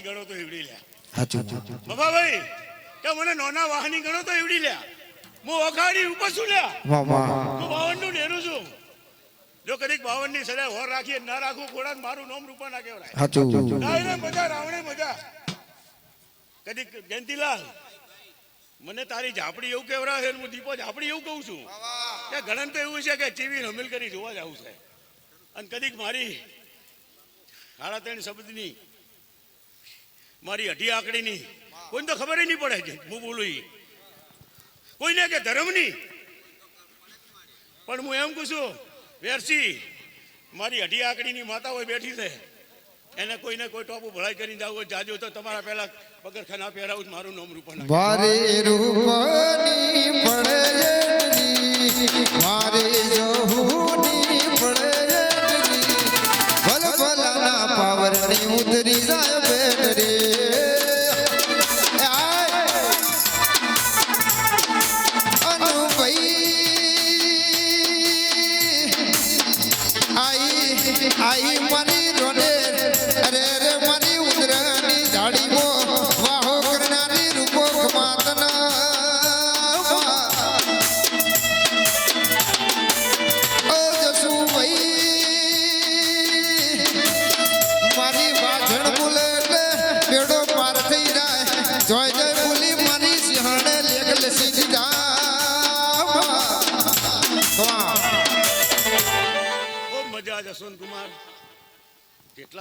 ગણો તો એવડી લ્યા. સાચું બાબા ભાઈ કે મને નોના વાહની ગણો તો એવડી લ્યા. હું અખાડી ઉપર છું લ્યા. વાહ વાહ હું 52 નું નેરું છું. જો કદીક 52 ની સલાહ હોર રાખીએ ના રાખું ઘોડા મારું નામ રૂપા ના કહેવાય. સાચું ડાયરે મજા રાવણે મજા. કદીક જયંતિલાલ મને તારી ઝાપડી એવું કેવરા છે હું દીપો ઝાપડી એવું કહું છું કે ગણન તો એવું છે કે ટીવી રમેલ કરી જોવા જ આવું છે. અને કદીક મારી 3.5 શબ્દની મારી 2.5 આંકડીની કોઈને તો ખબર નહીં પડે છે હું બોલું ઈ કોઈને કે ધર્મની પણ હું એમ કહું છું વેરસી મારી 2.5 આંકડીની માતા હોય બેઠી છે એને કોઈને કોઈ ટોપું ભળાઈ કરીને જાવ જાજો તો તમારા પહેલા પગરખાના પહેરાવું મારું નામ રૂપા વારે રૂપની પડે મારે જોહુની પડે ભલ ભલાના પાવરની ઉતરી જાય બેન રે आई मनी रोने अरे रे मनी उदरानी झाड़ी वो वाहो करनारी रूपो कमातना ओ जसू भाई मारी बाजण बोले એટલે બેડો પાર થઈ જાય જોય જોય બોલી મારી સિંહણે લેખ લસી જા મજા જસવંત કુમાર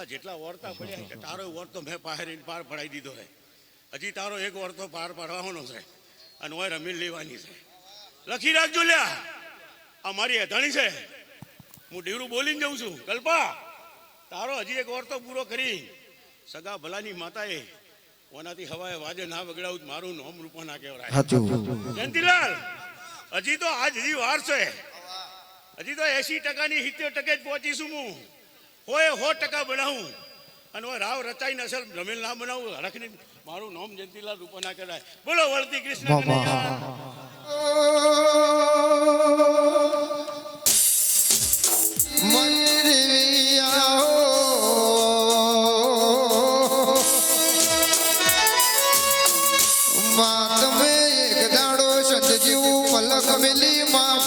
જેટલા વર્તા પડ્યા કે તારો વર્તો મેં પાર પડાવી દીધો છે. હજી તારો એક વર્તો પાર પાડવાનો છે અને ઓય રમીલ લેવાની છે. લખી રાખજો લ્યા આ મારી અધાણી છે હું ડીવરું બોલીને જઉં છું. કલ્પા તારો હજી એક વર્તો પૂરો કરી સગા ભલાની માતાએ ઓનાથી હવાએ વાજે ના બગડાવું મારું નામ રૂપા ના કહેવાય. જયંતિલાલ હજી તો હજી વાર છે. હજી તો 80% ની 70% જ પહોંચીશું હું હોય 100% બનાવું અને રાવ રચાઈને અસલ રમેલ ના બનાવું હરખની મારું નામ જયંતિલાલ રૂપા ના કહેવાય. બોલો વળતી કૃષ્ણ કનૈયા.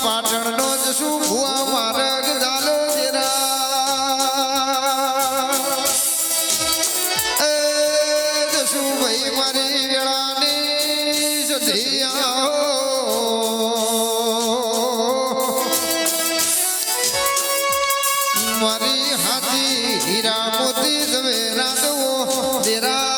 પાટણ નો જશું ભુવા માર્ગ ચાલો જશું ભાઈ મારી વેળાની સધિયા મારી હાથી હીરા મોતી ઝવેરા દો દેરા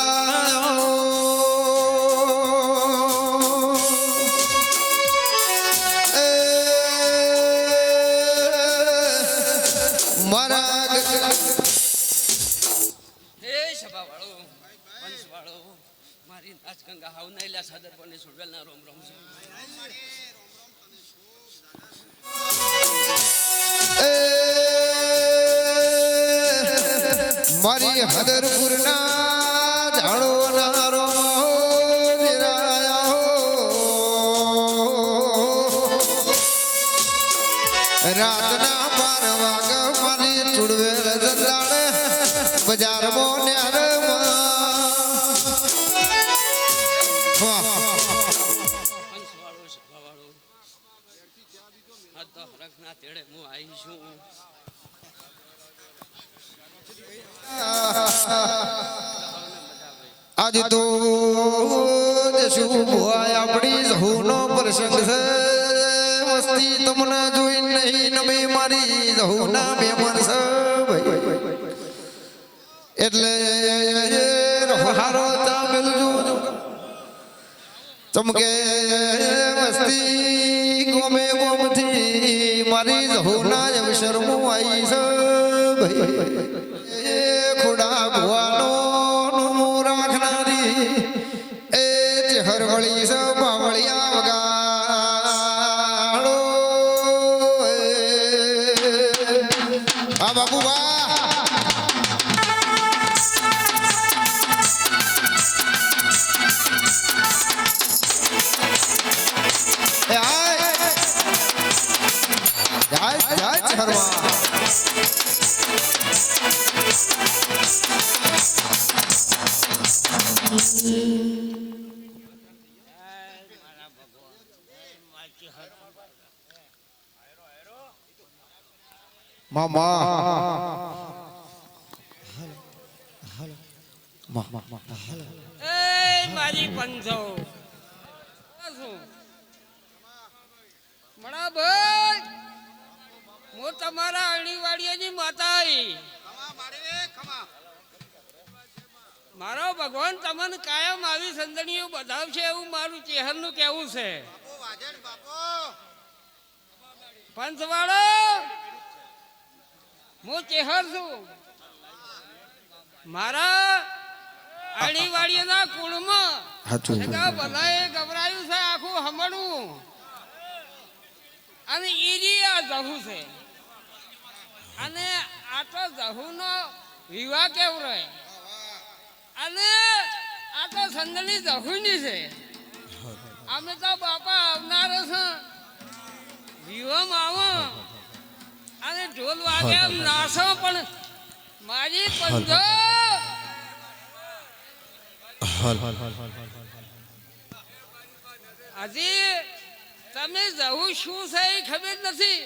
મારી હદરપુર ના ઝાડો નારો રાતના 12 વાગ મારી ચુડવેલ જલાડે બજાર મોને आज तो जशु भुआ अपनी जहूनो प्रसंग है मस्ती तुमने जोई नहीं नमी मारी जहूना मेमन से એટલે હારો તા મિલજુ ચમકે મસ્તી ગોમે ગોમથી મારી જહુના અવસર મુ આઈ છે ભાઈ ખોડા ભુવાનો નો રાખનારી એ હરવળી સ બાવળિયા વગાડો આ બાબુ વાહ એ મારી પંજો મણા ભાઈ હું તમારા અણીવાડિયાની માતા આવી. મારો ભગવાન તમને કાયમ આવી સંદણીઓ બધાવશે એવું મારું ચેહરનું કહેવું છે. પંચવાળો હું ચેહર છું. મારા અણીવાડિયાના કુળમાં બધાએ ગભરાયું છે આખું હમણું અને ઈરી આ જહુ છે અને આ તો જહુનો વિવાહ કેવો રહે અને આ તો સંદણી જહુની છે. અમે તો બાપા આવનાર છે વિવાહમાં આવો અને ઢોલ વાગે એમ નાસો પણ મારી પંજો હજી તમે જવું શું છે એ ખબર નથી.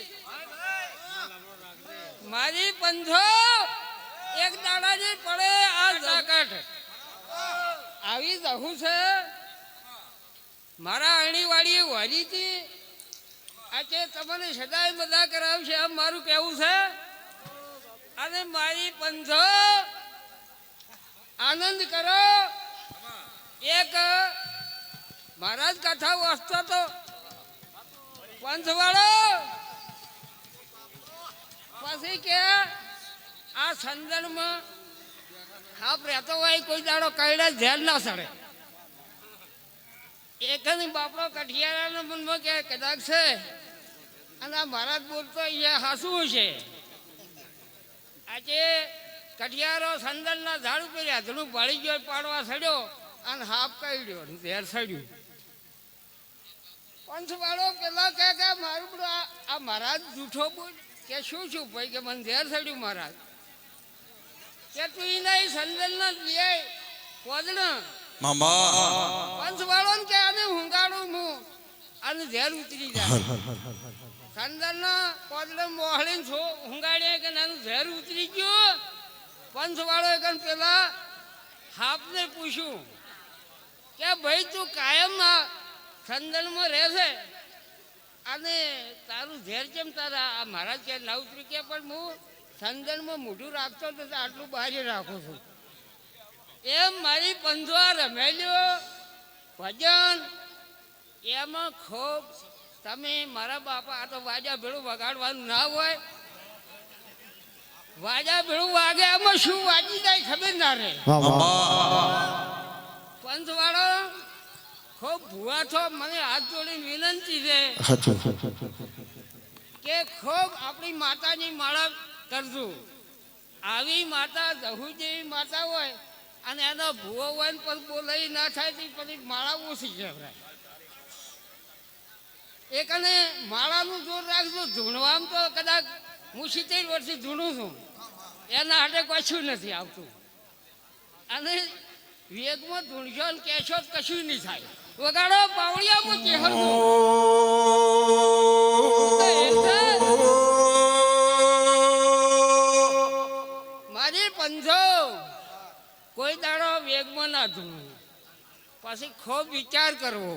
મારી પંજો એક દાડાની પડે આ જાકટ આવી જવું છે. મારા અણીવાડીએ વાળી હતી આજે તમને સદાય મજા કરાવશે એમ મારું કહેવું છે. અને મારી પંજો આનંદ કરો. એક મહારાજ કથા વાંચતો તો પંચવાળો પછી કે આ સંદનમાં ખાપ રહેતો હોય કોઈ દાડો કઈડા ઝેર ના સડે. એક બાપડો કઠિયારાના મનમાં કે કદાચ છે અને આ મહારાજ બોલતો અહીંયા હાસું છે. આજે કઠિયારો સંદનના ઝાડ ઉપર હાથડું ભળી ગયો પાડવા સડ્યો અને હાફ કાઢ્યો ઝેર સડ્યું. પંચવાળો પેલા કે મારું બધું આ મહારાજ જૂઠો બોલ કે શું ભાઈ કે મને ઝેર સડ્યું મહારાજ કે તું એના સંદનના લે પોદણ પંચવાળો ને કે આને હુંગાડું હું અને ઝેર ઉતરી જાય. સંદનના પોદળ મોહળીને હુંગાડે કે નાનું ઝેર ઉતરી ગયું. પંચવાળો એક પેલા હાપને પૂછ્યું કે ભાઈ તું કાયમ સંદનમાં રહેશે અને તારું ઝેર કેમ તારા આ મહારાજ કે ના ઉતરી કે પણ હું સંદનમાં મોઢું રાખતો તો આટલું બહાર રાખું છું. એમ મારી પંજો રમેલ્યો ભજન એમાં ખૂબ તમે મારા બાપા આ તો વાજા ભેળું વગાડવાનું ના હોય. વાજા ભેળું વાગે એમાં શું વાજી જાય ખબર ના રહે. પંચવાળો ખૂબ ભૂવા છો. મને હાથ જોડીને વિનંતી છે કે ખૂબ આપણી માતાની માળા કરજો. આવી માતા જહુ જેવી માતા હોય અને એનો ભૂવો હોય ને પણ બોલાઈ ના થાય તો પછી માળા ઓછી કહેવાય. એક અને માળાનું જોર રાખજો. ધૂણવામાં તો કદાચ હું 70 વર્ષથી ધૂણું છું એના હાટે કશું નથી આવતું. અને વેગમાં ધૂણશો ને કહેશો કશું નહીં થાય. વગાડો પાવડિયામાં ચહેર મારી પંજો કોઈ દાડો વેગમાં ના ધૂણવું. પછી ખૂબ વિચાર કરવો.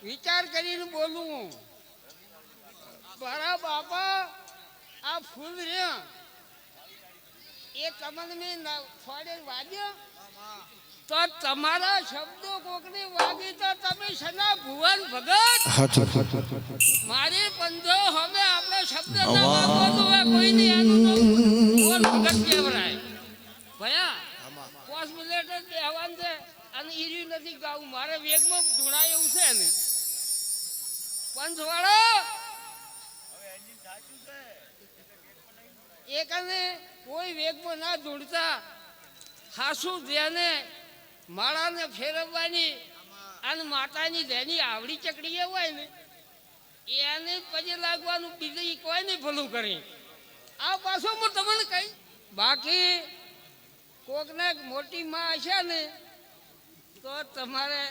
વિચાર કરીને બોલવું. મારા બાપા આ ફૂલ રહ્યા એ તમને મેં થોડે વાગ્યો તો તમારા શબ્દો કોકને વાગી તો તમે શના ભુવન ભગત મારી પંજો હવે આપણે શબ્દ ના વાગવાનો હોય કોઈને એનું ભુવન ભગત કહેવાય. ભયા 5 મિનિટ જ બેહવાનું છે અને ઈર્યું નથી ગાવું. મારે વેગમાં ધૂણાય એવું છે ને પંચવાળો એક અને કોઈ વેગમાં ના ધૂળતા હાસુ ધ્યાને માળાને ફેરવવાની અને માતાની ધેની આવડી ચકડી હોય ને એને પછી લાગવાનું બીજું કોઈ નહીં ભલું કરે. આ પાછું હું તમને કહી બાકી કોકને મોટી માં હશે ને તો તમારે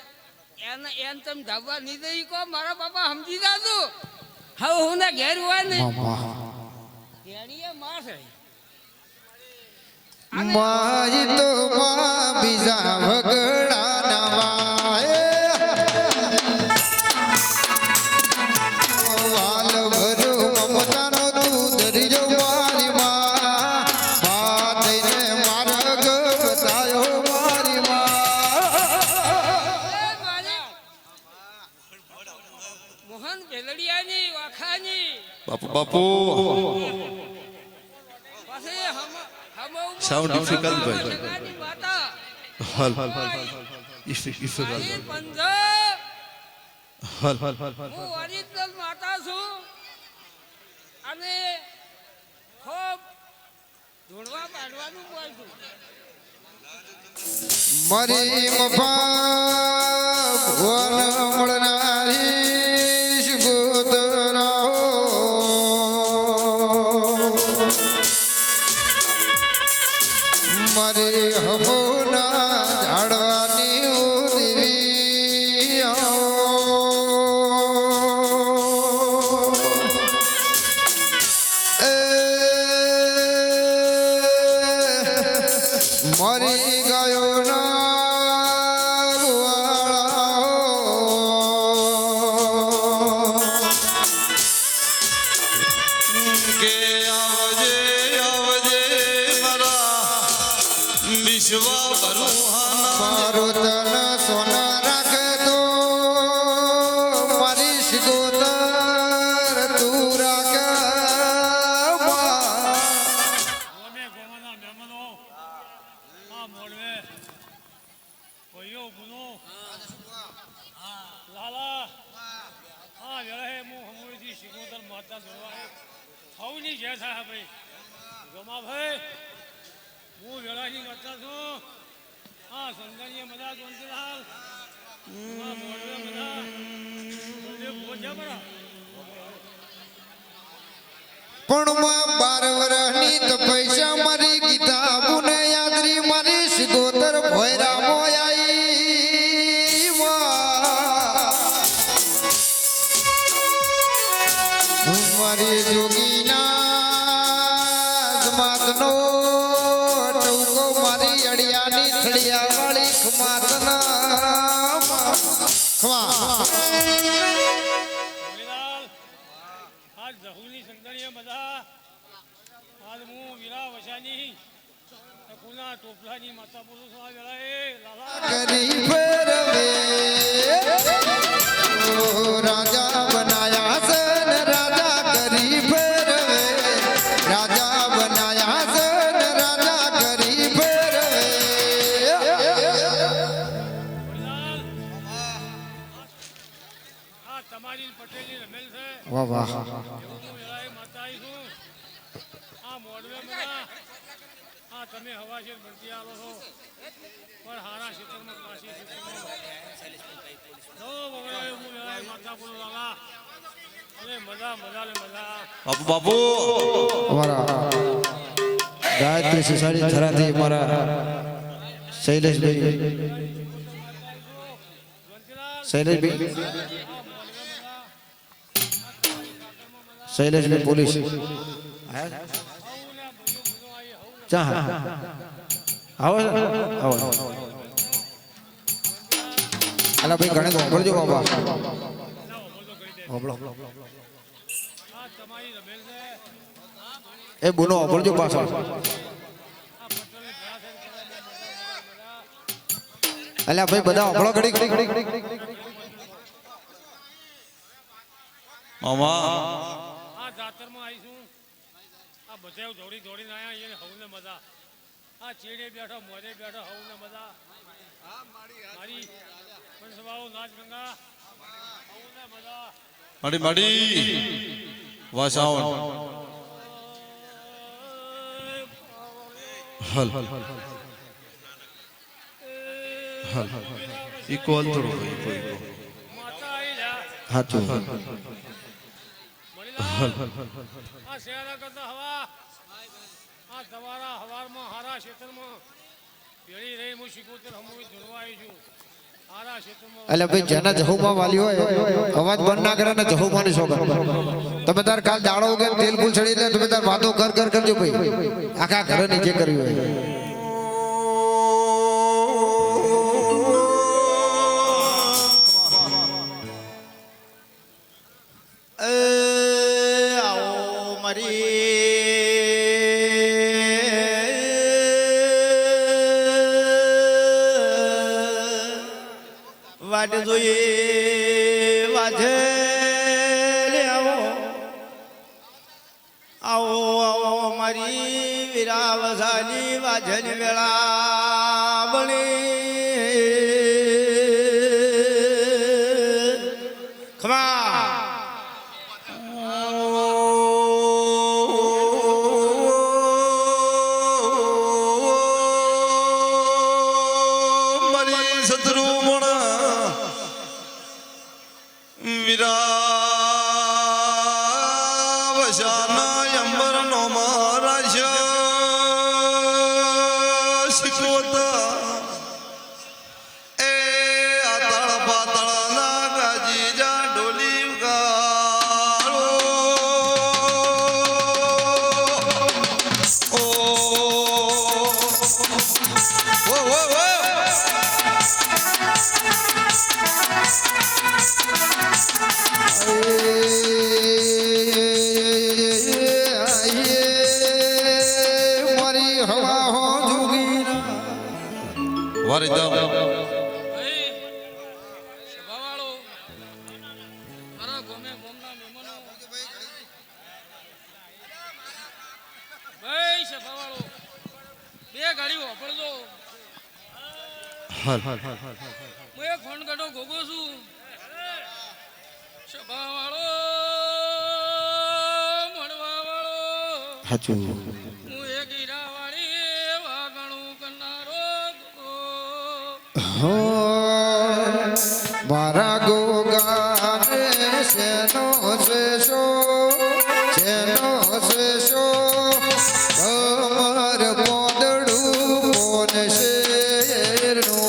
એને તમે ધાબા નહીં દઈ કહો મારા બાપા સમજી જાજો હવે હું ને ઘેર હોય ને ઘેરીએ માં છે માઈ તો માં બીજા વગડા નવાય વાલ ભરો મમતાનો તું દરિયો મારી માં થઈને માર્ગ બતાયો મારી માં મોહન ભેલડિયાની વાખાની બાપુ પછી Sound difficult, boy. Hal. હું ઓરિજિનલ માતા છું અને ખૂબ ધૂળવા પાડવાનું બોલ છું મારી મફા ભુવન મળનારી સુગોતરાઓ મારી હમોના ઝાડવાની ઉદવી મરી ગયો ના કે આવજે મારા વિશ્વ ભરુહાના મારું તન સોના રાખે તો મારી શિકોતર તું રાખે અમે ગોવાના મહેમાનો આ મોડવે કોઈઓ ગુનો લાલા આ વેળાએ હું હમણાંથી શિકોતર માતા જોવા સૌની જે થાય ભાઈ ગમા ભાઈ હું વેળાની માતા છું હા સંદાનીય મદા ગોંધલાલ આ મોડવે મદા પહોંચ્યા બરા પણ માં 12 વર્ષની તો પૈસા મારી કિતાબુને યાદરી મારી શિકોતર ભોયરા મોયાઈ મારી જોગીના જમાતનો ટૂંકો મારી અડિયાની થડિયા વાળી ખમાતના ખમા ભોલેલાલ આજ જહુની સંદણીય બધા આજ હું વીરા વસાની કુના ટોપલાની માતા બોલું છું આ વેળાએ લાલા કરી ફેરવે ઓ રાજા બનાયા છે ને રાજા કરી ફેરવે રાજા બનાયા છે ને રાજા કરી ફેરવે ભોલેલાલ આ તમારી પટેલની રમેલ છે વાહ વાહ હું વેળાએ માતા આવી છું આ મોડવે બધા આ તમે હવાશેર ભરતી આવો છો પણ હારા ક્ષેત્રમાં કાશી ક્ષેત્રમાં જો બગડાએ હું વેળાએ માતા બોલું લાલા અને મજા ને મજા બાપુ અમારા ગાયત્રી સોસાયટી થરાથી અમારા શૈલેષભાઈ શૈલેષભાઈ પોલીસ ચા આવો આવો અલા ભાઈ ઘણે ગોળજો બાબા હોબળો આ તમારી રમેલ છે એ બોનો હોબળજો પાછળ અલ્યા ભાઈ બધા હોબળો ઘડી મામા આ જાતરમાં આવીશું આ બધા દોડીને આયા એને હવને મજા આ ચેડે બેઠો મોરે બેઠો હવને મજા મારી પંચવાળો નાચ ગંગા હવને મજા માડી વાસાવણ હલ ઇક્વલ થોડો કોઈ માતા આવી જા હાચું મણીલાલ આ શેરા કરતા હવા આ તમારા હવારમાં હારા ક્ષેત્રમાં પેલી રહી હું શીખોતર હમું ધૂળવા આવી છું આરા ક્ષેત્રમાં એટલે ભાઈ જેના જહુમાં વાલી હોય અવાજ બંધ ના કરે ને જહુમાંની શોભા તમે તાર કાલ દાડો ઉગે તેલ ફૂલ ચડી લે તમે તાર વાતો કર કરજો ભાઈ આખા ઘરે નીચે કર્યું હોય આવો મારી વાટ જોઈએ વાજે આવો આવો આવો મારી વિરાવસાની વાજન વેળા બની ખમા વારી જાવ ભાઈ સભાવાળો મારા ગોમે ગોમના મહેમાનો ભાઈ સભાવાળો બે ગાડી વાપરજો હું એક ફોન કાઢો ગોગો છું સભાવાળો મળવાવાળો સાચું હું એક હીરાવાળી વાગણું કરનારો મારા ગોગાને શેનો શેષો અમર પોદડું કોન શેરનું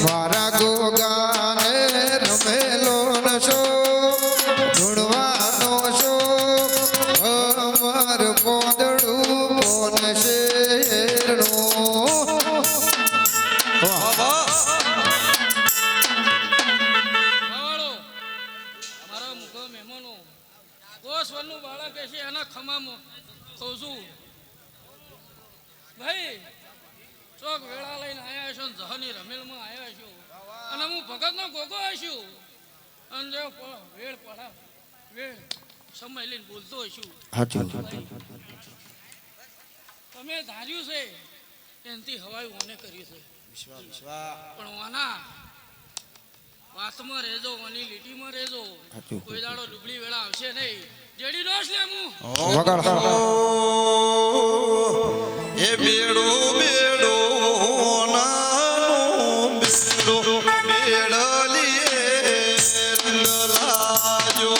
મારા ગોગાને રમેલો નશો ઢૂંઢવાનો શો અમર પોદડું કોન શેરનું સભાવાળો મારા મુખો મહેમાનો ગોસ્વરનું બાળક છે એના ખમામાં કહું છું ભાઈ ચોક વેળા લઈને આવ્યા છો ને જહની રમેલમાં આવ્યા છો અને હું ભગતનો ગોગો હશું અને જો વેળ પડા વેળ સમય લઈને બોલતો હશું તમે ધાર્યું છે એનાથી હવાઈ ઓને કર્યું છે પણ ઓના વાતમાં રહેજો ઓની લીટીમાં રહેજો કોઈ દાડો ડુબળી વેળા આવશે નહીં જેડી ડોસ લે હું એ બેડો બેડો નાનો બેડો બેડલીએ રંગ લાજો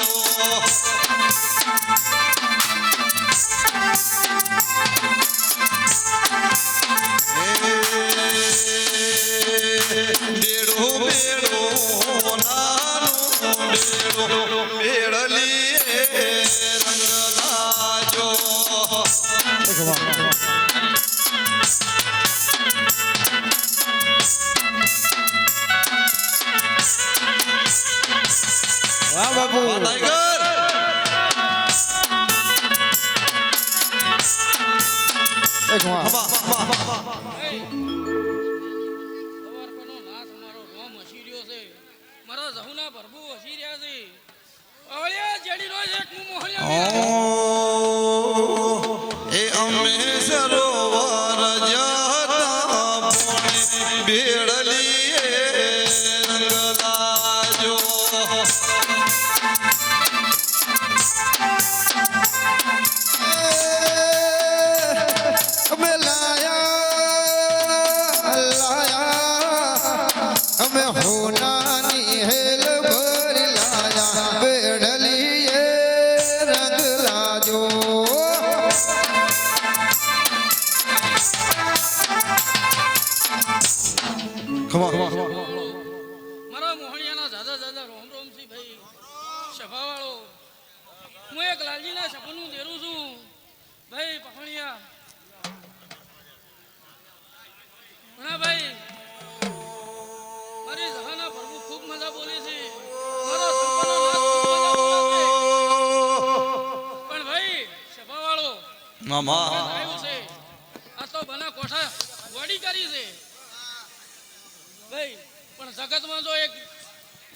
બેડો બેડો નાનો બેડો બેડલીએ રંગ લાજો વાહ બાપુ ટાઈગર એક વાહ સવારનો નાથ મારો રોમ હસી રહ્યો છે મારા જહુના ભરબુ હસી રહ્યા છે અવળિયા જેડી રોજ એક મું મોહણિયા એ અમે સરોવર જતા પોણી બેડલીએ રંગ લાજો લાયા અમે હોનાની હેલ ભરી લાયા બેડલી એ રંગ લાજો મારા મોહણિયાના દાદા દાદા રોમ રોમથી ભાઈ સભાવાળો હું એક લાલજીના સપનું દેરું છું ભાઈ પખણિયા ઘણા ભાઈ મારી જહાના પ્રભુ ખૂબ મજા બોલે છે મારા સંપન્નનો નાથ ખૂબ મજા બોલે છે. પણ ભાઈ સભાવાળો મામા આવ્યું છે આ તો બના કોઠા વડી કરી છે ભાઈ પણ જગતમાં જો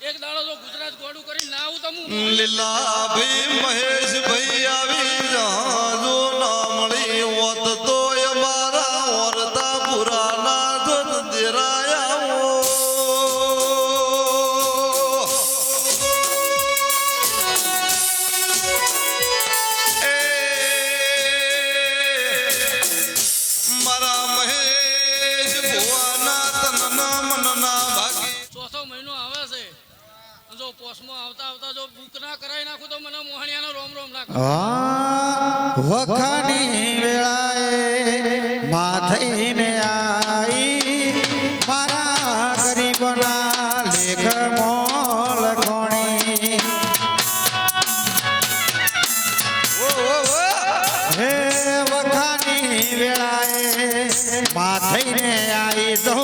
એક દાડો જો ગુજરાત ગોડું કરી ના આવું તો હું લીલા ભાઈ મહેશ ભાઈ આવી જહાજો ના મળી હોત તો અમારા ઓરતા પુરાના ધન દેરાયા મારા મહેશ ભુવાના તનના મનના ભાગી ચોથો મહિનો આવે છે અને જો પોસમાં આવતા આવતા જો બુક ના કરાવી નાખું તો મને મોહણિયાનો રોમ રોમ ના કરે. વખાની વેળાએ માથઈને આઈ મારા ગરીબના લેખ મોલ કોણી હે વખાની વેળાએ માથઈને આઈ તો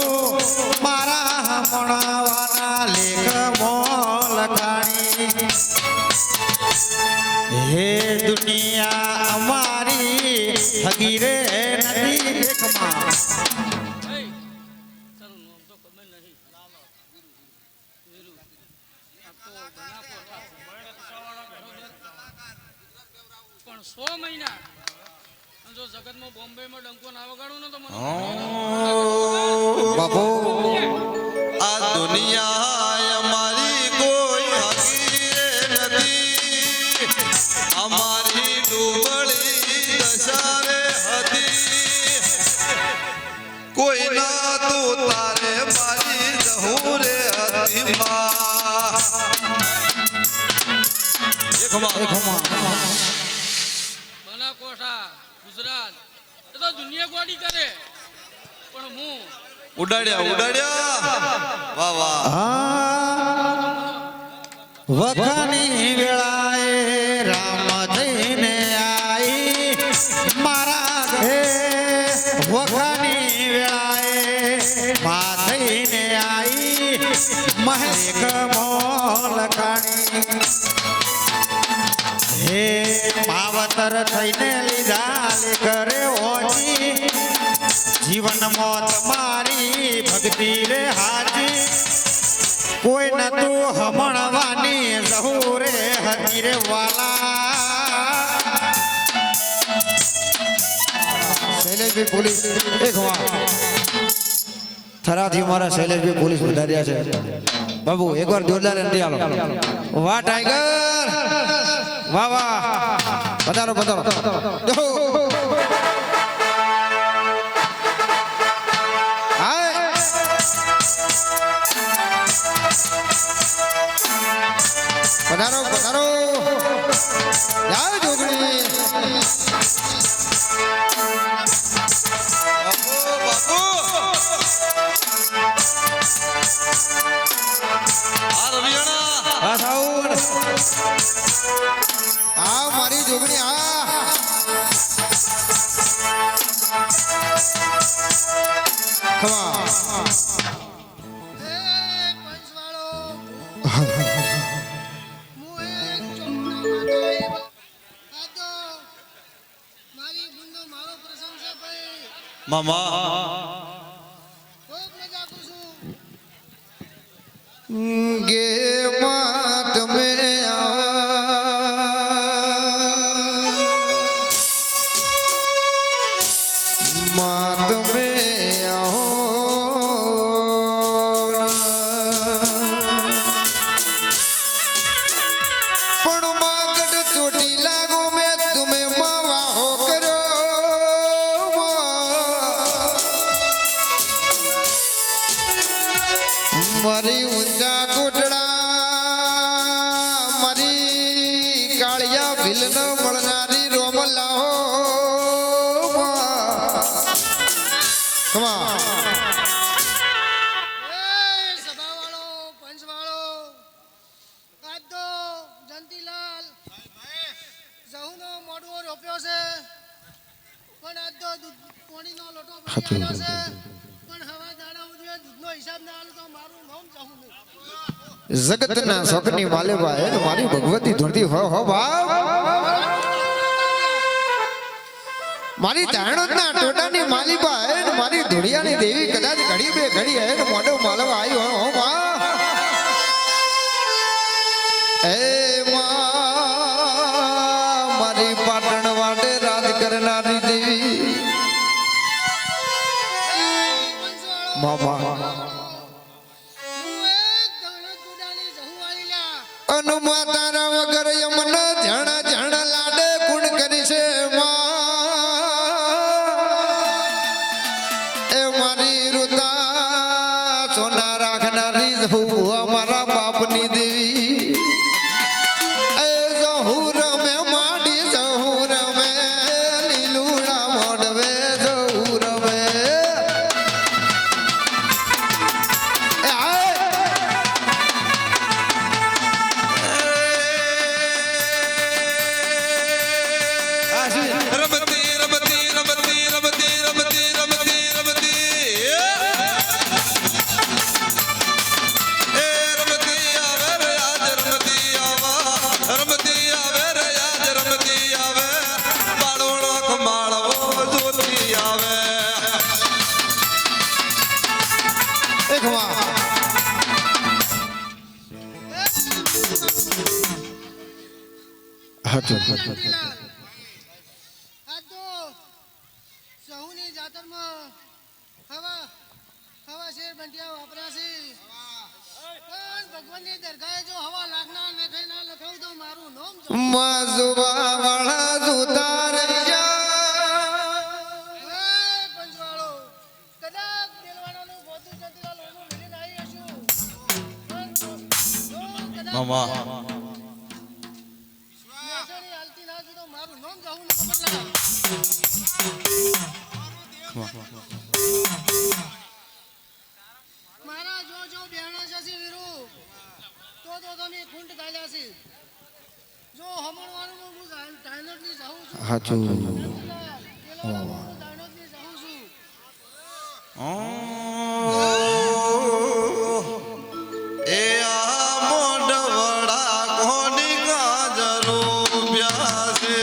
મારા મણાવાના લેખ મોલ કાણી હે દુનિયા અમારી હગીરે નથી દેખમાં ભાઈ તારું નામ તો ખબર નહીં વીરુ. આ તો બના કોઠા. પણ 100 મહિના અને જો જગતમાં બોમ્બેમાં ડંકો ના વગાડું ને તો મને બાપુ આ દુનિયા અમારી કોઈ હકીરે નથી અમારી ડૂબળી દશારે હતી કોઈ ના તું તારે મારી જહુરે હતી બના કોઠા ગુજરાત એ તો દુનિયા ગોડી કરે પણ હું ઉડાડ્યા વાહ વાહ વખાની વેળાએ રામ થઈને આઈ મારા ઘરે વખાની વેળાએ મા થઈને આઈ મહેક મોલ કાણી હે માવતર થઈને લીધા લે ઘરે ઓછી જીવનમાં તમારી ભક્તિ રે હાજી કોઈ નતું હમણવાની રહુ રે હતી રે વાલા શૈલેષભાઈ પોલીસ એક વાર થરાથી મારા શૈલેષભાઈ પોલીસ વધાર્યા છે બાબુ એકવાર જોરદાર એન્ટ્રી આલો વાહ ટાઈગર વાહ વાહ પધારો પધારો પધારો પધારો જય જોગણી બાપુ બાપુ આ રવિયાણા હા સાઉન આ મારી જોગણી આ ખમા મામા ગે માત મે માત મે પણ માગડ ચોટી લાગો મેં તુમે માવા હો કરો મારી ઊંચા કોટડા મારી કાળિયા ભીલ ન મળનારી રોમલા હો સભાવાળો પંચવાળો આજ તો જંતીલાલ જહુનો મોઢવો રોપ્યો છે પણ આજ તો પાણીનો લોટો ભરી આવ્યો છે પણ હવા દાડા ઉદે દૂધનો હિસાબ ના આલું તો મારું નામ જહુ નહીં. જગતના શોખની માલેબા હે મારી ભગવતી ધૂળતી હો હો બાપ મારી ધાણોદના ટોટાની માલિબા હે ને મારી ધોળિયાની દેવી કદાચ ઘડી બે ઘડી હે ને મોઢો માલવા આવ્યો હો બા એ મારી પાટણ વાટે રાજ કરનારી દેવી બાબા અનુમા તારા વગર યમન જણ જણ લાડે કુણ કરી છે એ મારી રુતા સોના રાખનારી જહુઆ મારા બાપની દેવી એ જહુર મે માડી જહુર મે લીલુડા મોડવે જહુર મે રમતી રમતી રમતી રમતી રમતી રમતી રમતી એ રમતી આવે રે આજ રમતી આવા રમતી આવે રે આજ રમતી આવે બાળોળો કમાળવો જોતી આવે એક વાર જંતીલાલ આજ તો સહુની જાતરમાં હવા શેર બંટિયા વાપરાશે પણ ભગવાનની દરગાહે જો હવા લાગના ને કઈ ના લખાવ તો મારું નામ જહુ. મજુબા વાળા જુતા રહ્યા પંચવાળો કદાચ દેલવાનાનું ગોતું જંતીલાલ ઓનું મિલીને આવી હશું પણ જો કદાચ મામા નેસાની હાલતી ના હતી તો મારું નામ જહુ ને બદલા મારા જો બેહણા છે વીરુ તો તમે ખૂંટ ગાલ્યા છે જો હમણવાનું હું ડાયનોટની જાઉં છું હાચું ડાયનોટની જાઉં છું એ આ મોઢવડા કોની ગાજરો પ્યાસે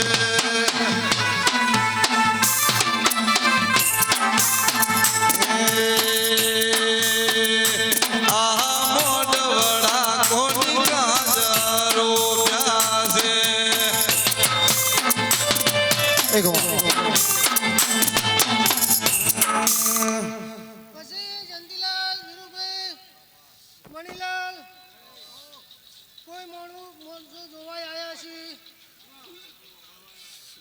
આ મોઢવડા કોની ગાજરો પ્યાસે એક વાર પછી જંતીલાલ વીરુભાઈ મણીલાલ કોઈ મોણસો જોવાય આયા છે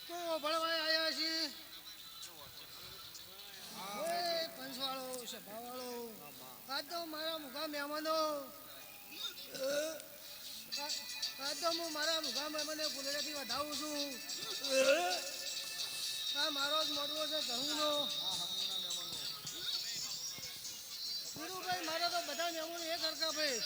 કોઈ ઓભળવાય આયા છે ઓય પંચવાળો સભાવાળો આજ તો મારા મુખા મહેમાનો આજ તો હું મારા મુખા મહેમાને ફૂલેડાથી વધાવું છું આ મારો જ મોડવો છે ઘઉંનો વીરુભાઈ મારા તો બધા મહેમાનો એક હરખા ભાઈ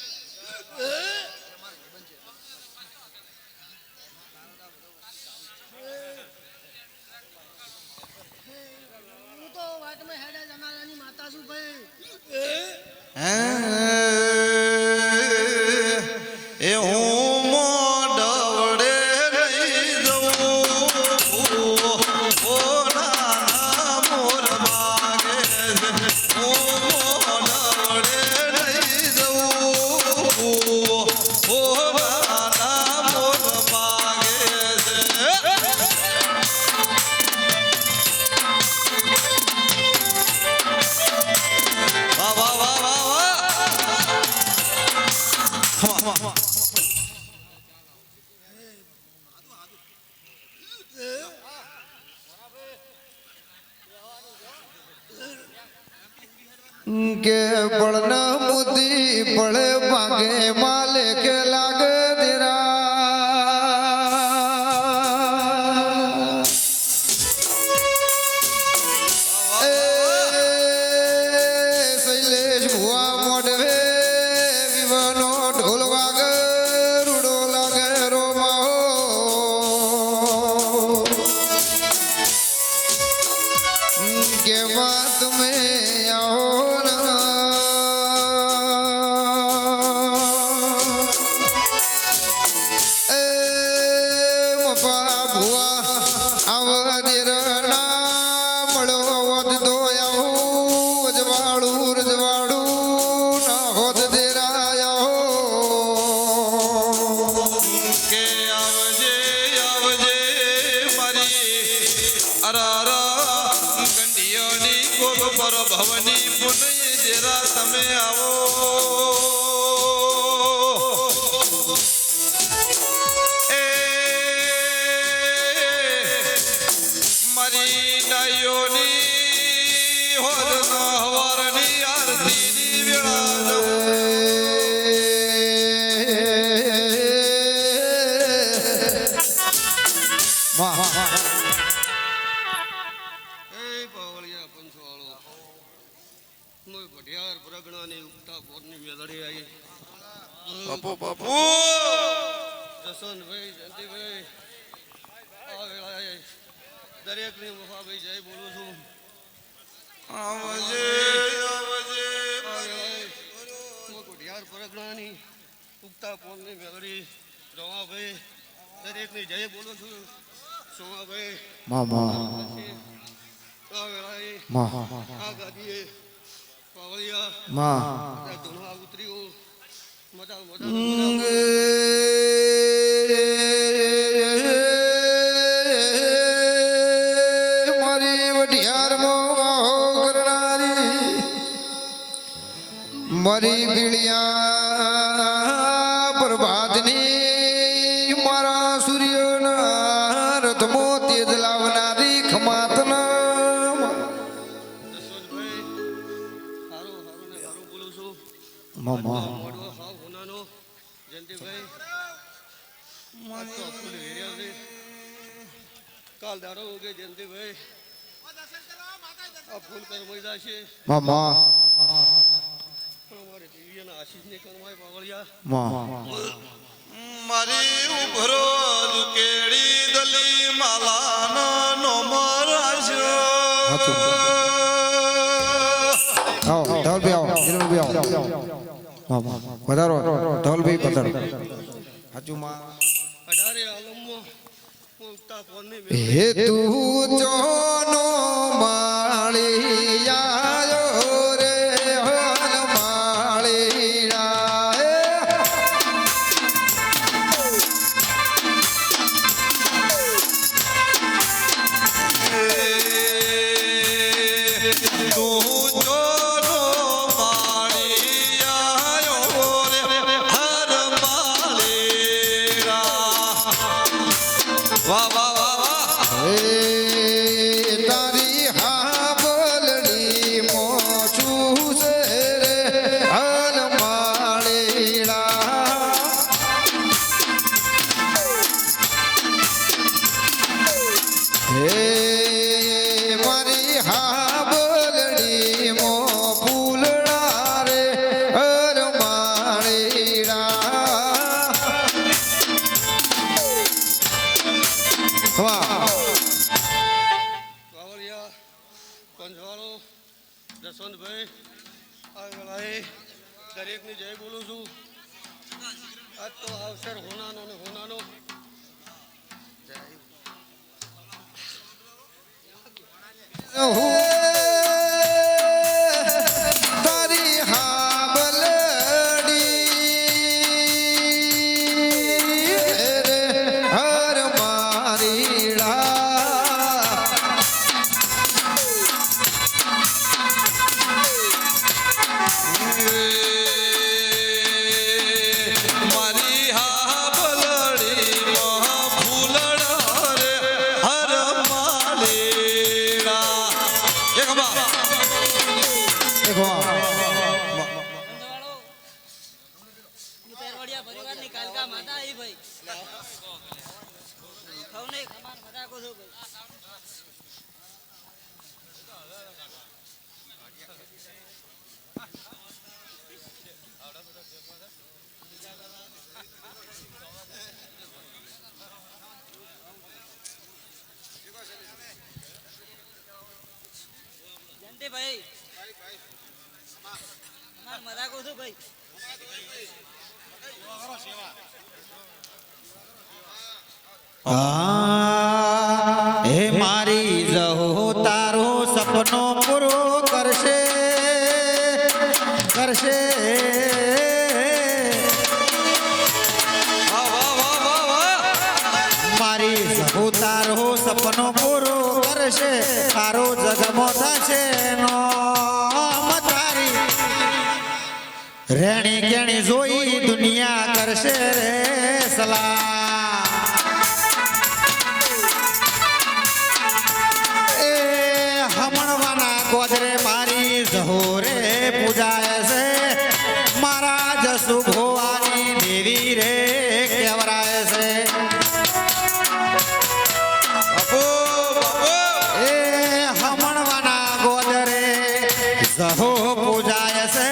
હું તો વાટમાં હેડા જમાનાની માતા છું ભાઈ એ હું મોઢવડે લઈ જઉં ઓ નાના મોર માગે છે હું મોઢવડે લઈ જઉં ઓ નાના મોર માગે છે વાહ વાહ વાહ વાહ વાહ કે બળના બુદ્ધિ પડે ભાગે માલિક લાગે તેરા એ શૈલેષ ભુવા મોઢવે વિવાનો ઢોલ વાગે રૂડો લાગે રોમાઓ કેવા તમે આવો કે આવજે આવજે મારી અરારા કંડિયોની કોક પર ભવની પુનઈ જેરા તમે આવો એ મારી ડાયોની હોદનો હવારની આરતીની વેળા બાપુ બાપુ જસવંતભાઈ જયંતિભાઈ આ વેળાએ દરેકની મુફાભાઈ જય બોલું છું આવજે આવજે આ વેળાએ હું કોઠિયાર પરગણાની ઉગતા પોલની મેળવી રવાભાઈ દરેકની જય બોલું છું સોમાભાઈ આ વેળાએ આ ગાદીએ પાવળિયા ધૂણવા ઉતર્યું મજા મારી વઢિયાર કરનારી મારી પીળિયા પ્રભાતની મારા સૂર્યના રથમો તેજ લાવનારી ખમાતના જસવંતભાઈ હારું હારું ને હારું બોલું છું મામા મોડવો હાવ હોનાનો જયંતિભાઈ આજ તો ફૂલ હેર્યા છે કાલ દાડો ઉગે જયંતિભાઈ આ ફૂલ કરમાઈ જશે મામા પણ અમારે દેવીના આશીષને કરમાય પાવળિયા મારી ઉભરો દુકેડી દલી માલાનો નો મરાજો આવો ધવલ ભાઈ આવો ધીરમ ભાઈ આવો વધારો ધવલ ભાઈ વધારો હાચું માં 18 આલમમાં ઉગતા પોલની હે તું ચોનો માળી આયો રે હન માળી તું જોનો માળી આયો રે હર માલેરા વાહ વાહ વાહ વાહ તારી હાબલડી મોચું છે રે હન માળીડા હે મારી હાબલડી મો ફૂલડા રે હર માળીડા વાહ પાવળિયા પંજવાળો જસવંતભાઈ આ વેળાએ દરેકની જય બોલું છું આજ તો અવસર હોનાનો ને હોનાનો જય તારી હાબલડી રે હર મારીડા મારી હાબલડી ફૂલડા રે હર માલેરા ભાઈ મજા કહું છું ભાઈ હે મારી જહો તારો સપનો પૂરો કરશે કરશે વાહ વાહ વાહ વાહ વાહ મારી જહો તારો સપનો પૂરો કરશે તારો જગમો થશે નો તારી રેણી કેણી જોઈ દુનિયા કરશે રે સલાહ ગોદરે મારી જહોરે પૂજાય છે મારા જસુ ભોવાની દેવી રે કેવરાય છે બાપુ બાપુ એ હમણવાના ગોદરે જહો પૂજાય છે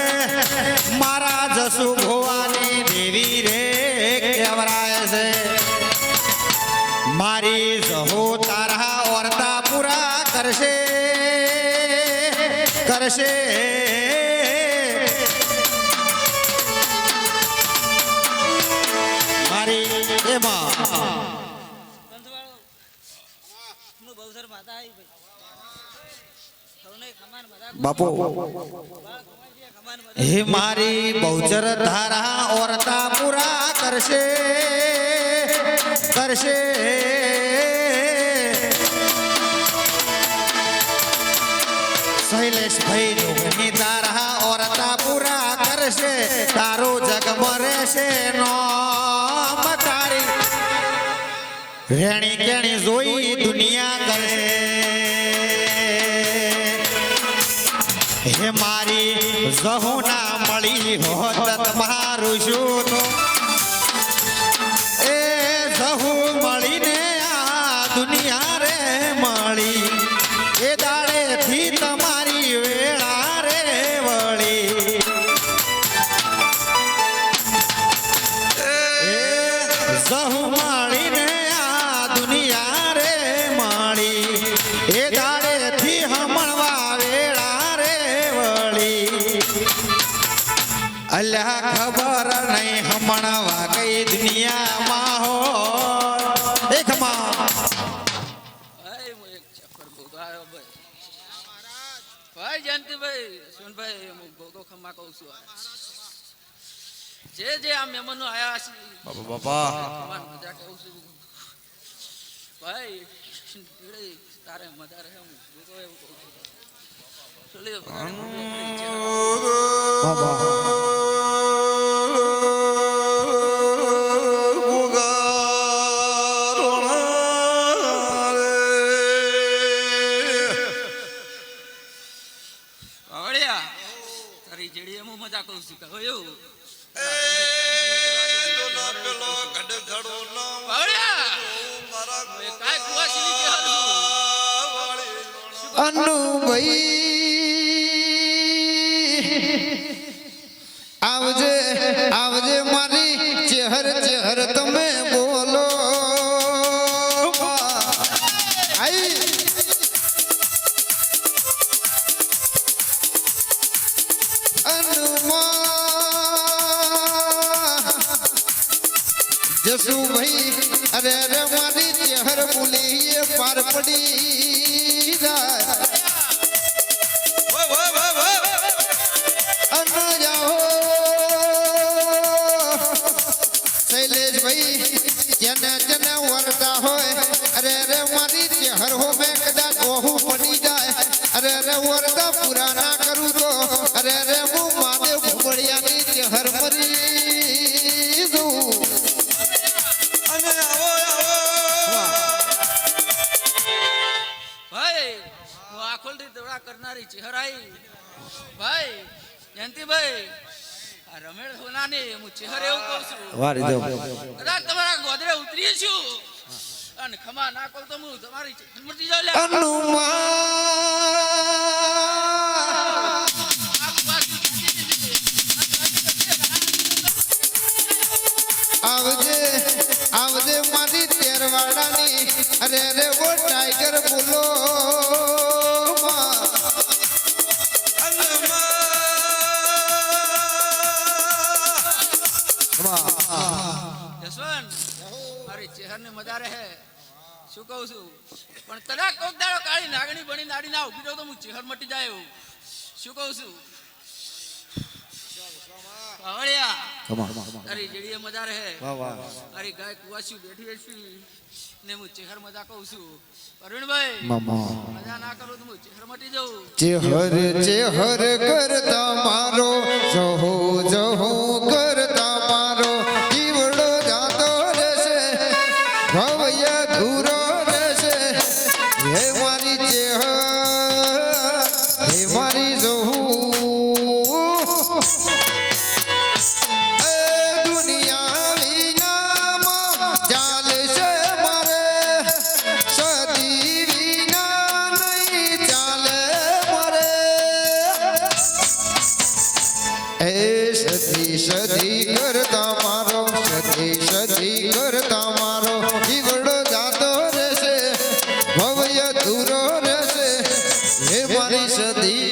મારા જસુ ભોવાની દેવી રે કેવરાય છે મારી જહો તારા ઓરતા પૂરા કરશે કરશે મારી એમાં પંથવાળો હું બહુસર માતા આવી ભાઈ સૌને ખમાન મજા બાપુ ખમાન મજા હે મારી બહુચર ધારા ઓરતા પૂરા કરશે કરશે શૈલેષભાઈ જોગની તારા ઓરતા પૂરા કરશે તારો જગમ રહેશે નો તારી રેણી કેણી જોઈ દુનિયા કરે હે મારી જહુ ના મળી હોત તમારું શું તો એ જહુ મળીને આ દુનિયા રે મળી એ દાડેથી તમારી વેળા રે વળી એ જહુ મળીને આ દુનિયા રે મળી એ દાડેથી હમણવા વેળા રે વળી અલ્લાહ ખબર નહીં હમણવા કઈ દુનિયામાં હોય દેખમાં ભાઈ હું એક ચક્કર ભોગાયો ભાઈ ભાઈ જયંતિભાઈ સોનભાઈ હું ભોગો ખમા કહું છું જે જે આ મહેમાનો આયા છે બાપા બાપા ખમાન મજા કહું છું ભાઈ તારે મજા રહે હું ભોગો એવું કહું છું ચલો વાવડિયા તારી જેડી હું મજા કહું છું કહો એવું પેલો ગડગડો ના વાવડિયા મારા હવે કાંઈ કુવાસીની કહેવાનું અનુભાઈ આવજે આવજે મારી ચહેર ચહેર તમે બોલો આઈ જસુભાઈ અરે અરે મારી ચહેર બોલીએ પાર પડી જાય વાહ વાહ વાહ વાહ અન જાઓ શૈલેષભાઈ જેને જેને વરતા હોય અરે અરે મારી ચહેર હો મેં કદાચ ઓહું પડી જાય અરે અરે વરતા પૂરા ના કરું તો અરે અરે હું માદેવ ભૂમડિયાની ચહેર મરી દઉં અને આવો આવો ભાઈ હું આખોલથી દોડા કરનારી ચહેરાઈ ભાઈ જયંતિભાઈ આ રમેશ સોનાની હું ચહેર એવું કહું છું વારી દો કદાચ તમારા ગોદરે ઉતરી છું અને ખમા ના કહું તો હું તમારી મટી જાવ લે આવજે આવજે મારી તેરવાડાની અરે અરે વો ટાઈગર બોલો જસવંત મારી ચહેરને મજા રહે શું કહું છું પણ તને કોક દાડો કાળી નાગણી બની નાડી ના ઉભી રહો તો હું ચહેર મટી જાય એવું શું કહું છું પાવળિયા તારી જેડીએ મજા રહે તારી ગાય કુવાસી બેઠી હશી ને હું ચહેર મજા કહું છું અરુણભાઈ મજા ના કરું તો હું ચહેર મટી જાઉં ચેહર કરતા મારો જહો જહો કરતા મારો જીવડો જાતો રહેશે ભવય ધૂરો રહેશે હે મારી ચેહર હે મારી જહુ એ દુનિયા વિનામાં ચાલશે મારે સદી વિના નહીં ચાલે મારે એ સદી સદી કરતા મારો સદી સદી કરતા મારો જીવડો જાતો રહેશે ભવય દૂરો રહેશે હે મારી સદી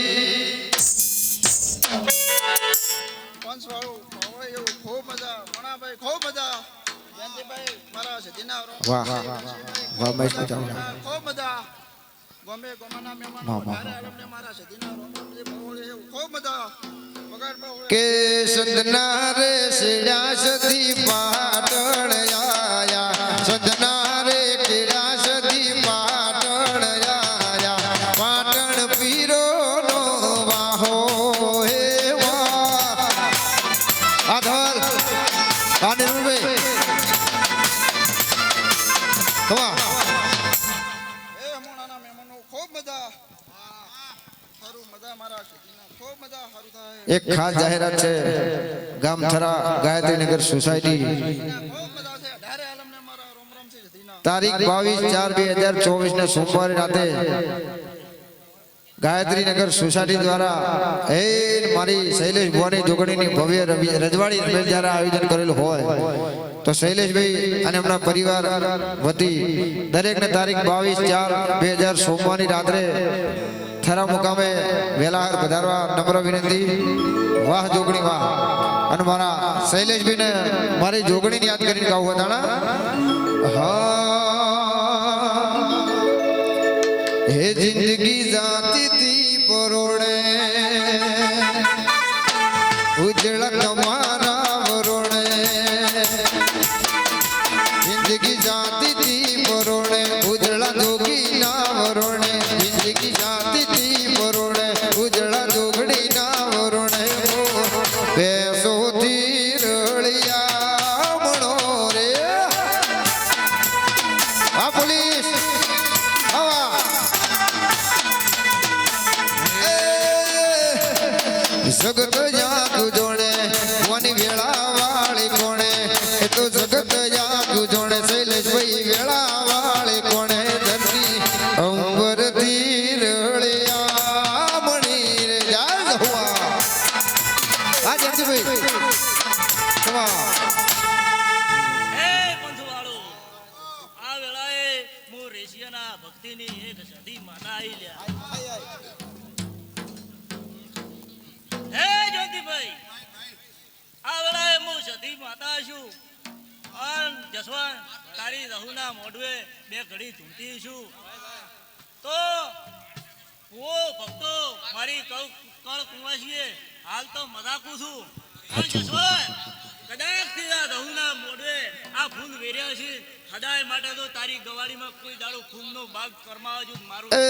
પંચવાળું હવે એવું ખૂબ મજા મણાભાઈ ખૂબ મજા જયંતિભાઈ મારા સદીના વાહ વાહ મસ્ત ખૂબ મજા ગમે ગમાના મહેમાનો વધારે આલમને મારા સદીના રોમજી બહોળે એવું ખૂબ મજા વગાડ બહોળે કે સદના રે શિડા સદી પાટણ આયા સદના રે કેડા સદી પાટણ આયા પાટણ પીરો નો વાહો હે વાહ આધર કાનરૂભાઈ કમા એ હમણાના મહેમાનો ખૂબ મજા સારું મજા મારા સદીના ખૂબ મજા સારું થાય એક ખાસ જાહેરાત છે ગામ થરા ગાયત્રીનગર સોસાયટી ખૂબ મજા છે વધારે આલમને મારા રોમ રોમ છે સદીના તારીખ 22/4/2024 ને સોમવારે રાતે ગાયત્રીનગર સોસાયટી દ્વારા હે મારી શૈલેષ ભુવાની જોગણીની ભવ્ય રજવાડી રમેલ જ્યારે આયોજન કરેલું હોય તો શૈલેષભાઈ અને એમના પરિવાર વતી દરેકને તારીખ 22/4/2000 સોમવારની રાત્રે થરા મુકામે વેલાહાર પધારવા નમ્ર વિનંતી વાહ જોગણી વાહ અને મારા શૈલેષભાઈને મારી જોગણીની યાદ કરીને ગાવું હતા હે જિંદગી જાતી તી પરોડે ઉજળા તમારા વરોડે જિંદગી જાતી તી પરોડે ઉજળા જોગી ના વરોડે જિંદગી જાતી તી પરોડે ઉજળા જોગડી ના વરોડે બેસો થી રળિયા મણો રે આ પોલીસ જગત જાગુ જોડે કોની વેળા વાળી કોણે એ તો જગત જાગુ જોડે શૈલેષભાઈ વેળા વાળી કોણે ધરતી અંબર થી રળિયા મણી રે જાય હુઆ આ જગતભાઈ કમા હે પંથવાળો આ વેળાએ હું રેશિયાના ભક્તિની એક સદી માતા આવી લ્યા હે જ્યોતિભાઈ આ વેળાએ હું સદી માતા છું અન જસવંત તારી રહુના મોઢવે બે ઘડી ધૂંટી છું તો ઓ ભક્તો મારી કળ કુંવાસીએ હાલ તો મજાકું છું પણ જસવંત કદાચ આ રહુના મોઢવે આ ફૂલ વેર્યા છે સદાય માટે તો તારી ગવાડીમાં કોઈ દાડો ફૂલનો બાગ કરમાવજો મારું એ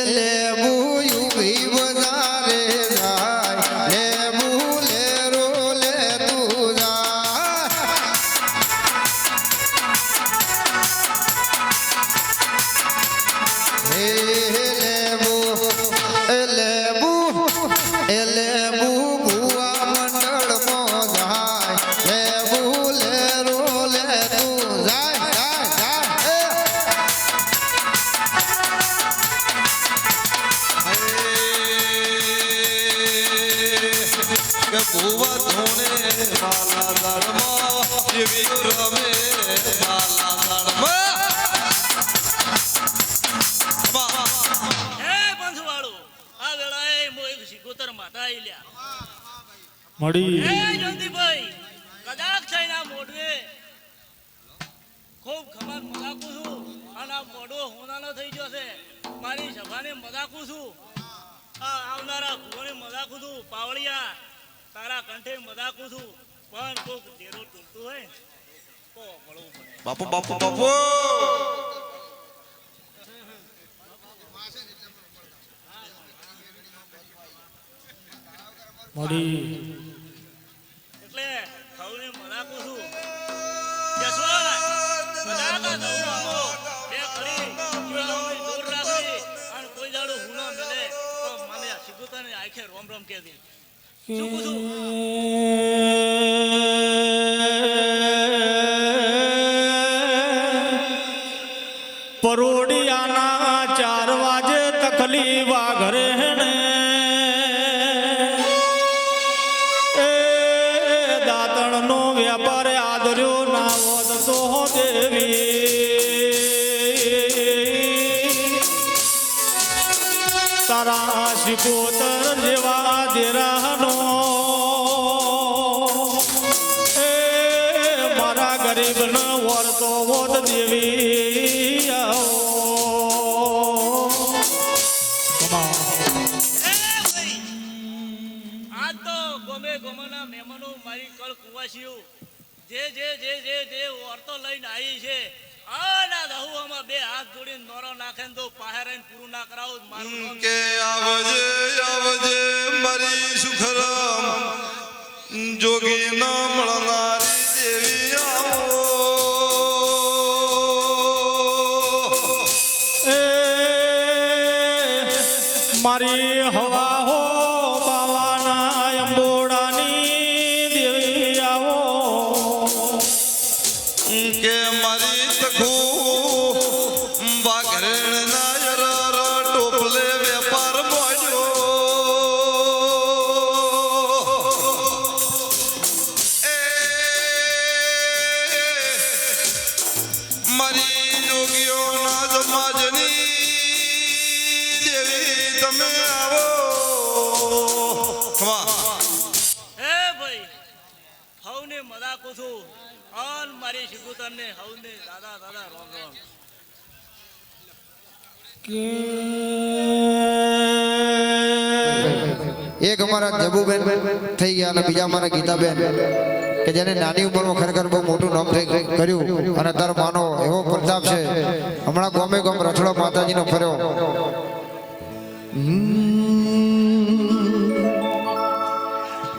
લેબુ યુવી બજારે જાય લેબુ લેરો લે તું જા હે લેબુ ભુવા મંડળ મો જાય લેબુ લેરો લે તું જાય કે ભુવા ધોણે માલા દળમાં જીવી રમે માલા દળમાં હે પંથવાળો આ વેળાએ મો એક સિકોતર માતા આવી લ્યા મળી એ જ્યોતિભાઈ કદાચ થઈને આ મોઢવે ખૂબ ખબર મજાકું છું અને આ મોઢો હોનાનો થઈ ગયો છે મારી સભાને મજાકું છું આ આવનારા ભુવને મજાકું છું પાવળિયા તારા કંઠે મજાકું છું પણ કોક ડેરો તૂટતું હોય તો મળવું પડે બાપુ બાપુ બાપુ મળી એટલે સૌને મજાકું છું જસવંત કદાચ આ સૌનો બે ઘડી જીવનની દૂર રાખી અને કોઈ દાડો હુનો મળે તો મને શીખુતાને આંખે રોમ રોમ કહી દે શું પૂછું પરોડિયાના 4 વાગે તકલી વાઘરે ને એ દાતણનો વેપાર આદર્યો ના વધતો દેવી તારા શિકોતર જેવા દેરાનો એ મારા ગરીબનો વર્તો વોત દેવી આવો આજ તો ગમે ગમેના મહેમાનો મારી કળ કુવાસીઓ જે જે જે જે જે ઓરતો લઈને આવી છે આના દહુમાં બે હાથ જોડીને નોરો નાખે ને તો પાહેરાઈને પૂરું ના કરાવું મારું નામ કે આવજે આવજે મારી સુખરામ જોગી ના મળનારી દેવી આવો એ મારી હવા હો બાવાના અંબોડાની દેવી આવો કે મારી તખુ બાગરેણ નાયર ટોપલે વેપાર મોડ્યો એ મારી જોગીઓના સમાજની દેવી તમે આવો હે ભાઈ હવને મજાકું છું અન મારી શિકુતરને હવને દાદા દાદા રોમ રોમ એક અમારા જબુબેન થઈ ગયા અને બીજા અમારા ગીતાબેન કે જેને નાની ઉંમરમાં ખરેખર બહુ મોટું નામ કર્યું અને તાર માનો એવો પ્રતાપ છે હમણાં ગોમે ગોમ રથડો માતાજીનો ફર્યો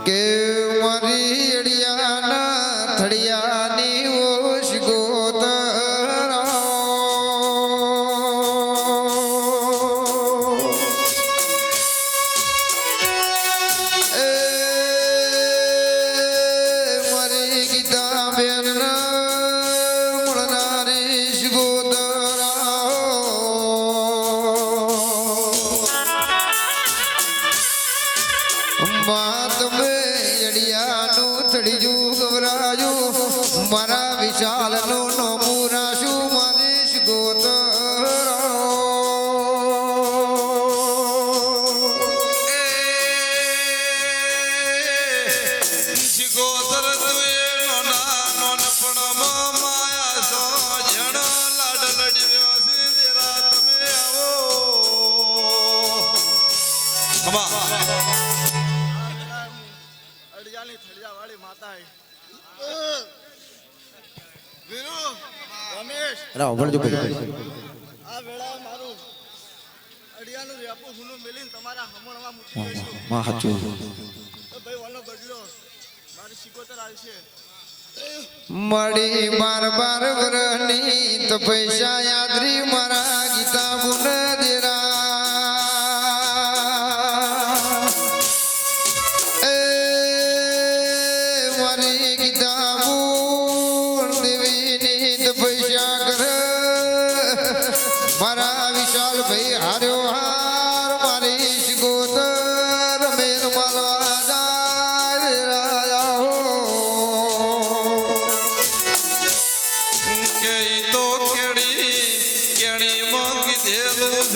કે મારી અડિયાના થડિયાની ઓશ ગોતરા એ મારી ગીતા બેન મળનારી ગોતરા બાત મે અડિયાનું થડીજું ગવરાજું મારા વિશાલનું નોમું રાશું મારીશ ગોતરા શિકોતર તુએ નોના નોનપણમાં માયા સો જણ લાડ લડ્યો છે તેરા તમે આવો અડિયાની થળિયા વાળી માતા વીરુ રમેશ રાવ ભણજો ભાઈ આ વેળા મારું અડિયાનું રેપું હુનું મેલીને તમારા હમણમાં મૂકી દઈશું માં હાચું તો ભાઈ વાલો બદલો મારી શિકોતર આવશે મળી 12 વરની તો પૈસા યાદરી મારા ગીતા ગુણ દેરા એ મારી ગીતા ગુણ દેવીની તો પૈસા કર મારા વિશાલ ભાઈ હાર્યો હાર મારી શિકોતર મેર માલવા જાય રાયા હો કે ઈ તો કેડી કેડી માં કીધેલું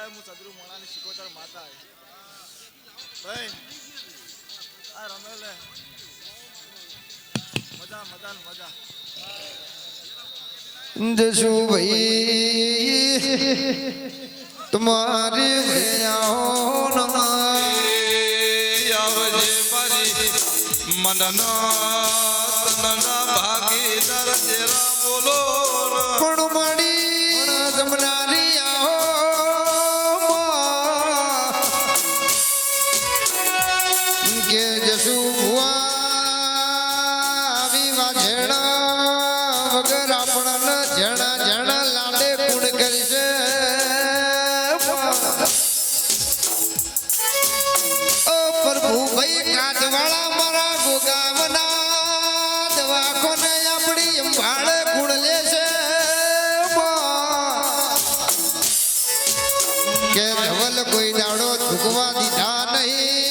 વેળાએ હું સદરુ મોણાની શિકોતર માતા ભાઈ આ રમે લે મજા મજા ને મજા जसू भाई तुम्हारे આવજે મારી મનના તનના ભાગીદાર જેરા બોલો પણ મળી જમનારી આહો કે જસુ ભુવા આવી વાજેણા વગર આપણને જણા જણા લાડે કુણ કરશે ઓ પ્રભુ ભાઈ કાઠવાળા મારા ગોગાવના દવાખોને આપણી સંભાળ કુણ લેશે કે ધવલ કોઈ દાડો ઝુકવા દીધા નહીં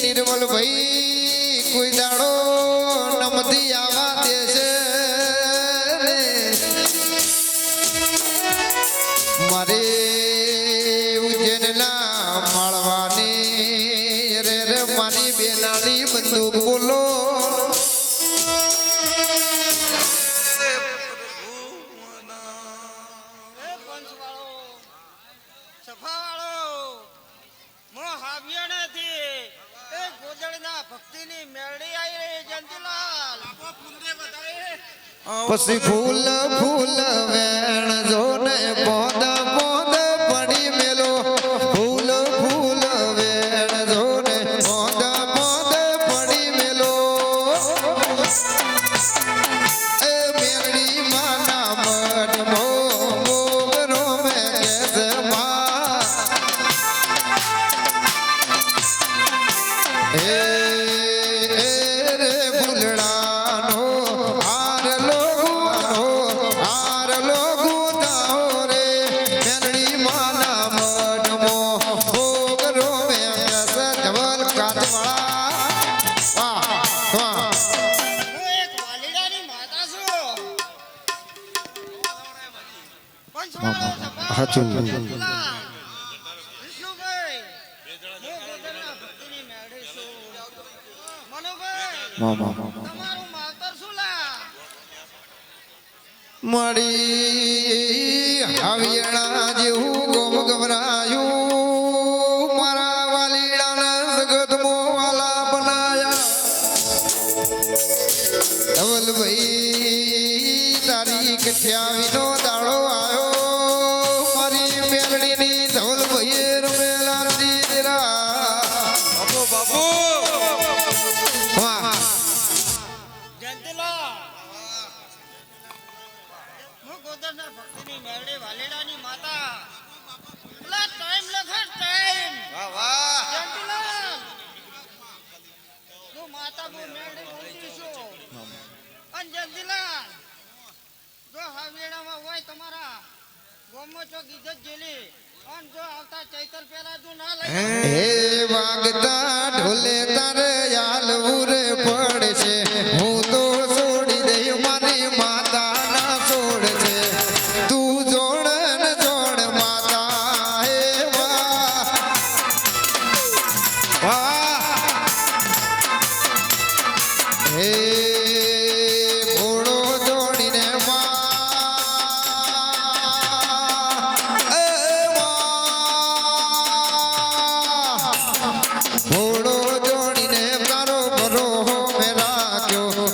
નિર્મલ ભાઈ કોઈ દાડો નમતી આવા દેશે મારે ઉજ્જૈનના માળવાની રે રે મારી બેનાની બંદૂક બોલો એ પંચવાળો સફાવાળો મો હાવ્યાણેથી એ ગોદળના ભક્તિની મેળી આવી રહી જંતીલાલ પછી ફૂલ ફૂલ વેણ જોને પોદ પોદ પડી મેલો ફૂલ ફૂલ વેણ જોને પોદ પોદ પડી મેલો એ મેરડી માના મન મોગરો મે કેસે મા એ રે ફૂલડાનો હાર લોગુ દાઓ રે મેરડી માના મઢમો ભોગ રોવે રસ ધવલ કાઠવાળા વાહ વાહ હું એક વાલીડાની માતા છું પંચવાળો સફાવાળો હાચું. જંતીલાલ વિષ્ણુભાઈ હું ગોદળના ભક્તિની મેળી છું મનુભાઈ તમારું માવતર શું લા મળી હાવિયણા જેવું ગોમ ગભરાયું મારા વાલીડાના જગત મોવાલા બનાયા ધવલભાઈ તારી કઠિયાવીનો દાડો આવ્યો મારી મેલડીની ધવલભાઈએ રમેલા બાપુ બાપુ વાહ જંતીલાલ હું ગોદળના ભક્તિની મેળી વાલીડાની માતા પેલા ટાઈમ લખર ટાઈમ વાહ વાહ જંતીલાલ હું માતા બહુ મેળી બોલતી છું અને જંતીલાલ જો હાવેડામાં હોય તમારા ગોમો ચોક ઇજ્જત જેલી અને જો આવતા ચૈતર પહેલા તું ના લઈ હે વાગતા ઢોલે તારે આલવું રે પડશે હું તો છોડી દઈ મારી માતા ના છોડશે તું જોડ ને જોડ માતા હે વાહ વાહ હે ઘોડો જોડીને ઘોડો જોડીને તારો ભરો મેં રાખ્યો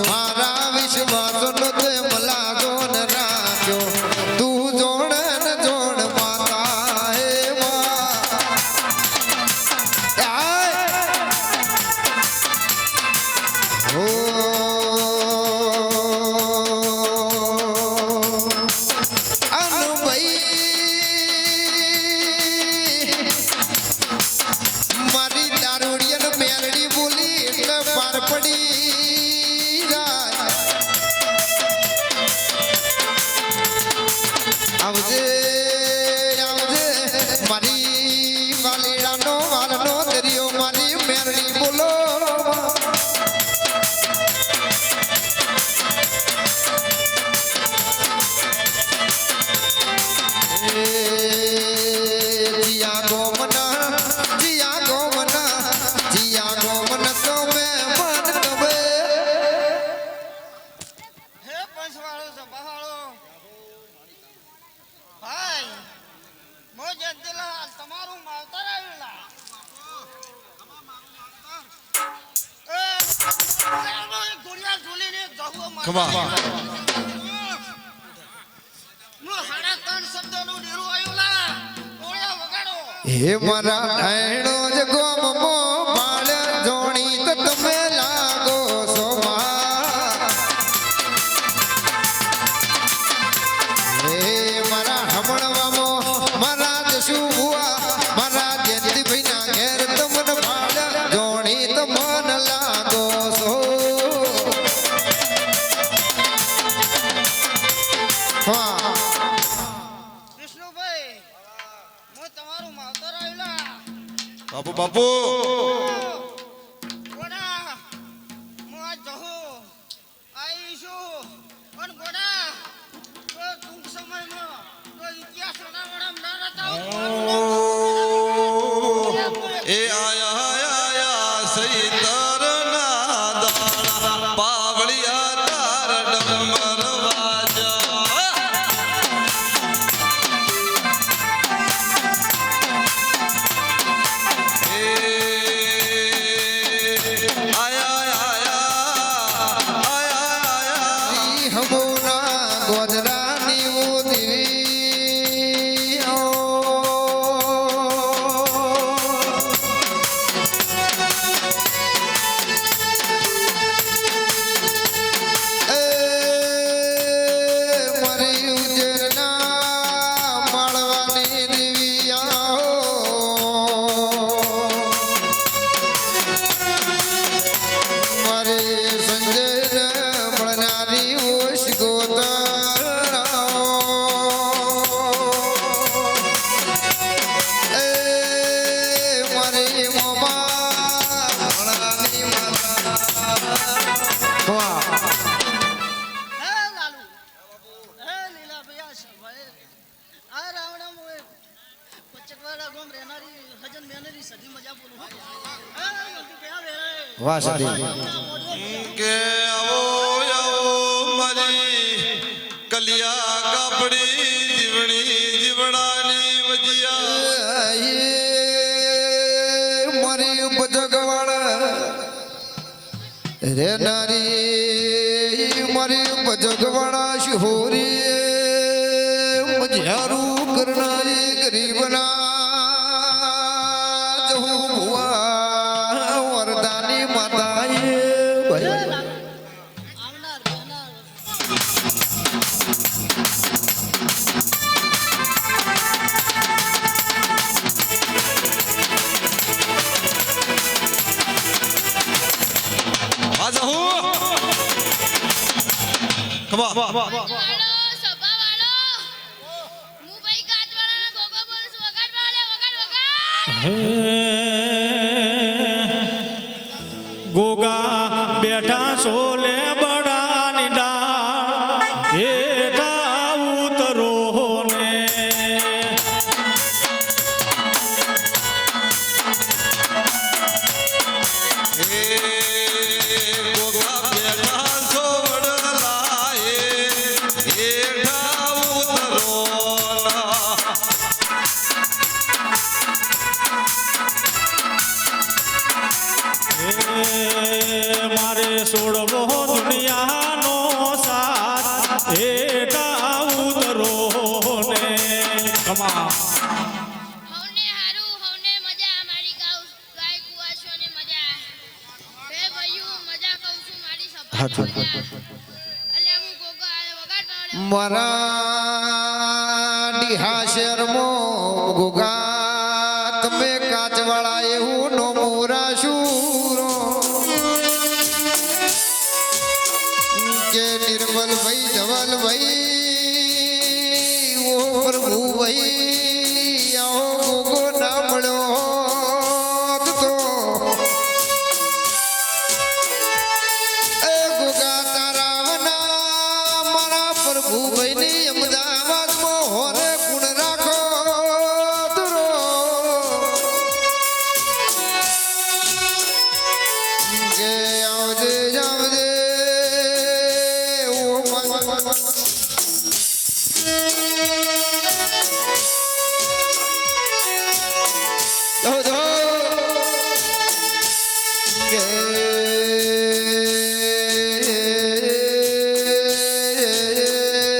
ખમા હું સાડા 3 શબ્દોનું ડેરું આવ્યું લા ઓળ્યા વગાડો હે મારા ડાયણો જ ગોમમો બાળ જોણી તો તમે લાગો છો માં. હે મારા હમણવામો મારા જસુ બુઆ મારા જયંતિભાઈના ઘેર તમને બાળ જોણી તો મન લાગો છો. હા વિષ્ણુભાઈ હું તમારું માવતર આવેલા બાપુ બાપુ ગોડા હું આજ જહું આવીશું પણ ગોડા તો ટૂંક સમયમાં તો ઇતિહાસ વડાવડામાં ના રહેતા એ આયા આયા સૈતર ના દાણા પાવળિયા તાર ડમર વાજા એ આયા આયા આયા ઈ હમોના ગોજરાની ઉદરી ઓ. એ મારી ઉજરના માળવાની દેવિયા મારે સંજય મળનારી ઓશ ગોતા એ મારી મોમા મળનારી માતા. હે લાલુ હે લીલા ભૈયા ભાઈ આ રાવણા મોએ પચકવાડા ગામ રહેનારી હજન મેનરી સધી મજા બોલું હે ભૈયા વેરે વાહ સદી કે આવો આવો મારી કલિયા કાપડી જીવણી જીવડાની વજિયા મારી ભજગવાળ રે નારી મારી ભજગવાળા શિહોરી મજારું કરનારી ગરીબના જહુ ભુવા વરદાની માતાએ ભાઈ આવનાર રહેનાર આજ હું ખમા વાળો સભા વાળો હું ભાઈ કાચવાળાના ગોગો બોલું છું વગાડ વાળે વગાડ વગાડ ગોગા બેઠા સોલે બડાની ડાળ હેઠા ઉતરો ને એ ગોગા બેઠા સોવડલા હેઠા ઉતરો ના મારે સોડવો દુનિયાનો સાથ હેઠા ઉતરો ને કમા હવને હારું હવને મજા મારી ગાય કુવાશો ને મજા હે ભઈયું મજા કહું છું મારી સભા મજા અલ્યા હું ગોગો આલે વગાડ વાળે મારા ડિહાશરમો ગોગા તમે કાચવાળા એવું નો મોરા શુરો કે નિર્મલ ભાઈ ધવલ ભાઈ ઓ પ્રભુ ભાઈ આવો ગોગો ના મળ્યો તો એ ગોગા તારાવના મારા પ્રભુ ભાઈની અમદાવાદમાં હોરે ગુણ રાખો દુરો કે આવજે જાવે